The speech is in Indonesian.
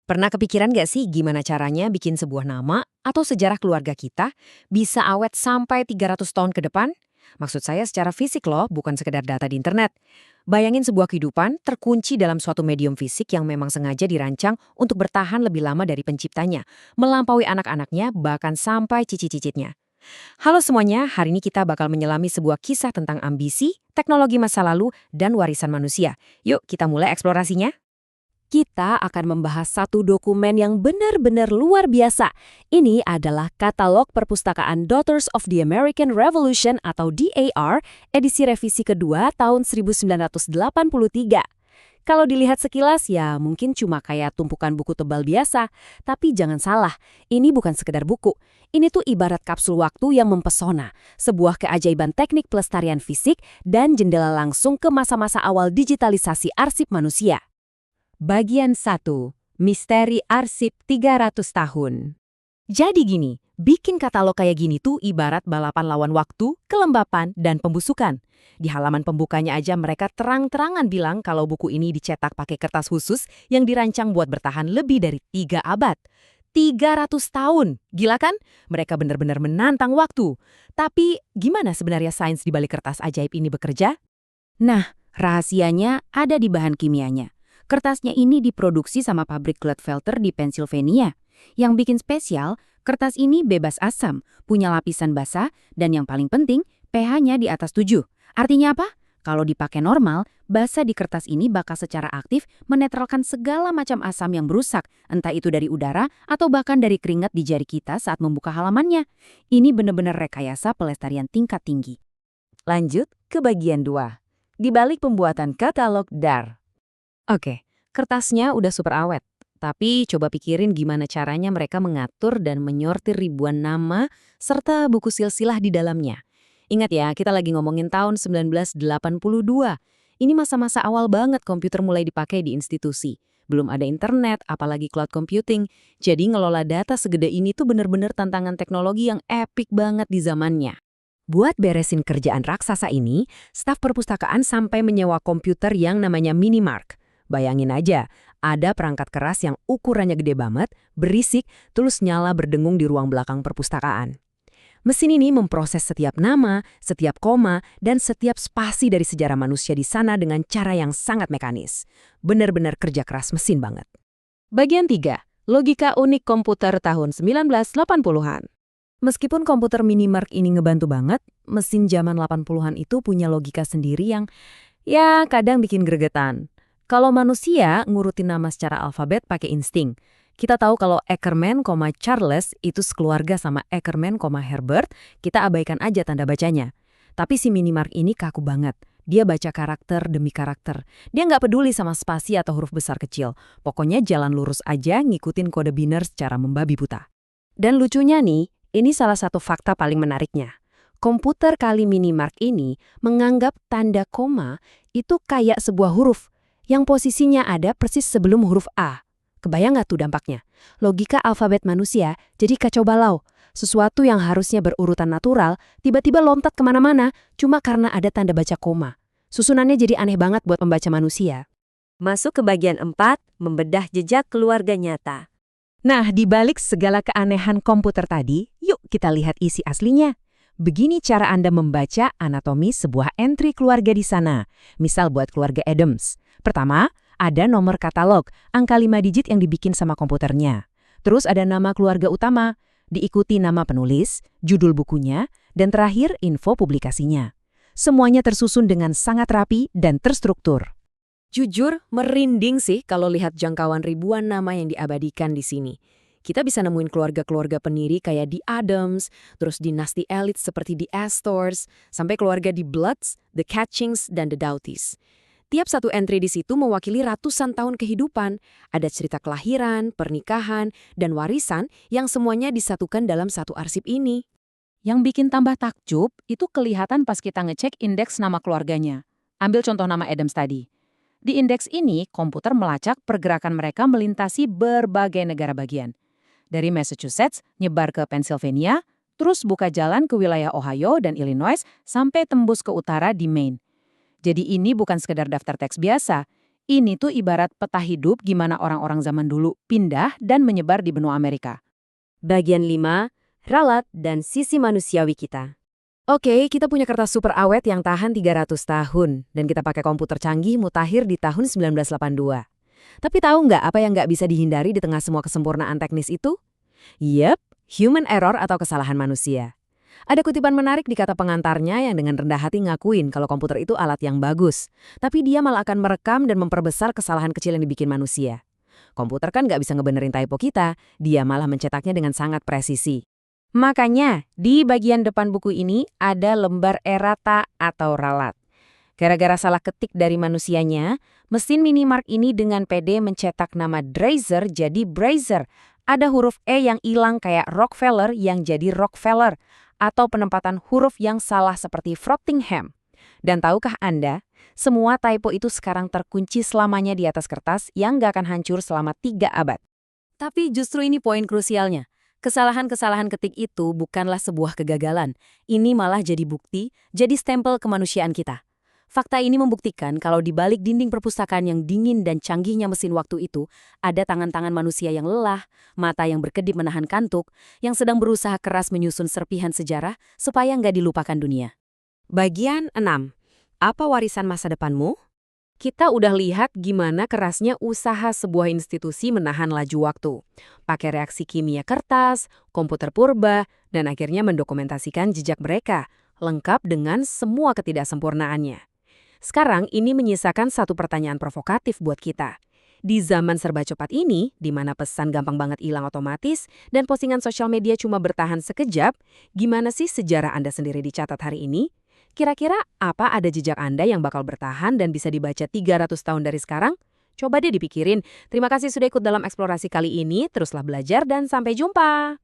Pernah kepikiran gak sih gimana caranya bikin sebuah nama atau sejarah keluarga kita bisa awet sampai 300 tahun ke depan? Maksud saya secara fisik loh, bukan sekedar data di internet. Bayangin sebuah kehidupan terkunci dalam suatu medium fisik yang memang sengaja dirancang untuk bertahan lebih lama dari penciptanya, melampaui anak-anaknya bahkan sampai cicit-cicitnya. Halo semuanya, hari ini kita bakal menyelami sebuah kisah tentang ambisi, teknologi masa lalu, dan warisan manusia. Yuk kita mulai eksplorasinya. Kita akan membahas satu dokumen yang benar-benar luar biasa. Ini adalah Katalog Perpustakaan Daughters of the American Revolution atau DAR, edisi revisi kedua tahun 1983. Kalau dilihat sekilas ya mungkin cuma kayak tumpukan buku tebal biasa. Tapi jangan salah, ini bukan sekedar buku. Ini tuh ibarat kapsul waktu yang mempesona. Sebuah keajaiban teknik pelestarian fisik dan jendela langsung ke masa-masa awal digitalisasi arsip manusia. Bagian 1. Misteri Arsip 300 tahun. Jadi gini, bikin katalog kayak gini tuh ibarat balapan lawan waktu, kelembapan, dan pembusukan. Di halaman pembukanya aja mereka terang-terangan bilang kalau buku ini dicetak pakai kertas khusus yang dirancang buat bertahan lebih dari 3 abad. 300 tahun, gila kan? Mereka benar-benar menantang waktu. Tapi gimana sebenarnya sains di balik kertas ajaib ini bekerja? Nah, rahasianya ada di bahan kimianya. Kertasnya ini diproduksi sama pabrik Glatfelter di Pennsylvania. Yang bikin spesial, kertas ini bebas asam, punya lapisan basah, dan yang paling penting, pH-nya di atas 7. Artinya apa? Kalau dipakai normal, basa di kertas ini bakal secara aktif menetralkan segala macam asam yang berusak, entah itu dari udara atau bahkan dari keringat di jari kita saat membuka halamannya. Ini benar-benar rekayasa pelestarian tingkat tinggi. Lanjut ke bagian 2. Di balik pembuatan katalog DAR. Oke, kertasnya udah super awet. Tapi coba pikirin gimana caranya mereka mengatur dan menyortir ribuan nama serta buku silsilah di dalamnya. Ingat ya, kita lagi ngomongin tahun 1982. Ini masa-masa awal banget komputer mulai dipakai di institusi. Belum ada internet, apalagi cloud computing. Jadi ngelola data segede ini tuh bener-bener tantangan teknologi yang epic banget di zamannya. Buat beresin kerjaan raksasa ini, staf perpustakaan sampai menyewa komputer yang namanya Minimark. Bayangin aja, ada perangkat keras yang ukurannya gede banget, berisik, terus nyala berdengung di ruang belakang perpustakaan. Mesin ini memproses setiap nama, setiap koma, dan setiap spasi dari sejarah manusia di sana dengan cara yang sangat mekanis. Benar-benar kerja keras mesin banget. Bagian 3. Logika unik komputer tahun 1980-an. Meskipun komputer Minimark ini ngebantu banget, mesin zaman 80-an itu punya logika sendiri yang ya kadang bikin gregetan. Kalau manusia ngurutin nama secara alfabet pakai insting. Kita tahu kalau Ackerman, Charles itu sekeluarga sama Ackerman, Herbert, kita abaikan aja tanda bacanya. Tapi si Minimark ini kaku banget. Dia baca karakter demi karakter. Dia nggak peduli sama spasi atau huruf besar kecil. Pokoknya jalan lurus aja ngikutin kode biner secara membabi buta. Dan lucunya nih, ini salah satu fakta paling menariknya. Komputer kali Minimark ini menganggap tanda koma itu kayak sebuah huruf yang posisinya ada persis sebelum huruf A. Kebayang nggak tuh dampaknya? Logika alfabet manusia jadi kacau balau. Sesuatu yang harusnya berurutan natural, tiba-tiba lompat kemana-mana cuma karena ada tanda baca koma. Susunannya jadi aneh banget buat pembaca manusia. Masuk ke bagian 4, membedah jejak keluarga nyata. Nah, di balik segala keanehan komputer tadi, yuk kita lihat isi aslinya. Begini cara Anda membaca anatomi sebuah entry keluarga di sana. Misal buat keluarga Adams. Pertama, ada nomor katalog, angka 5 digit yang dibikin sama komputernya. Terus ada nama keluarga utama, diikuti nama penulis, judul bukunya, dan terakhir info publikasinya. Semuanya tersusun dengan sangat rapi dan terstruktur. Jujur, merinding sih kalau lihat jangkauan ribuan nama yang diabadikan di sini. Kita bisa nemuin keluarga-keluarga pendiri kayak di Adams, terus dinasti elit seperti di Astors, sampai keluarga di Bloods, the Catchings, dan the Doughtys. Tiap satu entry di situ mewakili ratusan tahun kehidupan. Ada cerita kelahiran, pernikahan, dan warisan yang semuanya disatukan dalam satu arsip ini. Yang bikin tambah takjub itu kelihatan pas kita ngecek indeks nama keluarganya. Ambil contoh nama Adams tadi. Di indeks ini, komputer melacak pergerakan mereka melintasi berbagai negara bagian. Dari Massachusetts, nyebar ke Pennsylvania, terus buka jalan ke wilayah Ohio dan Illinois sampai tembus ke utara di Maine. Jadi ini bukan sekedar daftar teks biasa, Ini tuh ibarat peta hidup gimana orang-orang zaman dulu pindah dan menyebar di benua Amerika. Bagian 5, ralat dan sisi manusiawi kita. Oke, kita punya kertas super awet yang tahan 300 tahun, dan kita pakai komputer canggih mutakhir di tahun 1982. Tapi tahu nggak apa yang nggak bisa dihindari di tengah semua kesempurnaan teknis itu? Yep, human error atau kesalahan manusia. Ada kutipan menarik di kata pengantarnya yang dengan rendah hati ngakuin kalau komputer itu alat yang bagus. Tapi dia malah akan merekam dan memperbesar kesalahan kecil yang dibikin manusia. Komputer kan nggak bisa ngebenerin typo kita, dia malah mencetaknya dengan sangat presisi. Makanya, di bagian depan buku ini ada lembar errata atau ralat. Gara-gara salah ketik dari manusianya, mesin Minimark ini dengan pede mencetak nama Dreiser jadi Brazier. Ada huruf E yang hilang kayak Rockefeller yang jadi Rockefeller, atau penempatan huruf yang salah seperti Frottingham. Dan tahukah Anda, semua typo itu sekarang terkunci selamanya di atas kertas yang nggak akan hancur selama 3 abad. Tapi justru ini poin krusialnya. Kesalahan-kesalahan ketik itu bukanlah sebuah kegagalan. Ini malah jadi bukti, jadi stempel kemanusiaan kita. Fakta ini membuktikan kalau di balik dinding perpustakaan yang dingin dan canggihnya mesin waktu itu, ada tangan-tangan manusia yang lelah, mata yang berkedip menahan kantuk, yang sedang berusaha keras menyusun serpihan sejarah supaya nggak dilupakan dunia. Bagian 6. Apa warisan masa depanmu? Kita udah lihat gimana kerasnya usaha sebuah institusi menahan laju waktu. Pakai reaksi kimia kertas, komputer purba, dan akhirnya mendokumentasikan jejak mereka, lengkap dengan semua ketidaksempurnaannya. Sekarang ini menyisakan satu pertanyaan provokatif buat kita. Di zaman serba cepat ini, di mana pesan gampang banget hilang otomatis dan postingan sosial media cuma bertahan sekejap, gimana sih sejarah Anda sendiri dicatat hari ini? Kira-kira apa ada jejak Anda yang bakal bertahan dan bisa dibaca 300 tahun dari sekarang? Coba deh dipikirin. Terima kasih sudah ikut dalam eksplorasi kali ini, teruslah belajar dan sampai jumpa!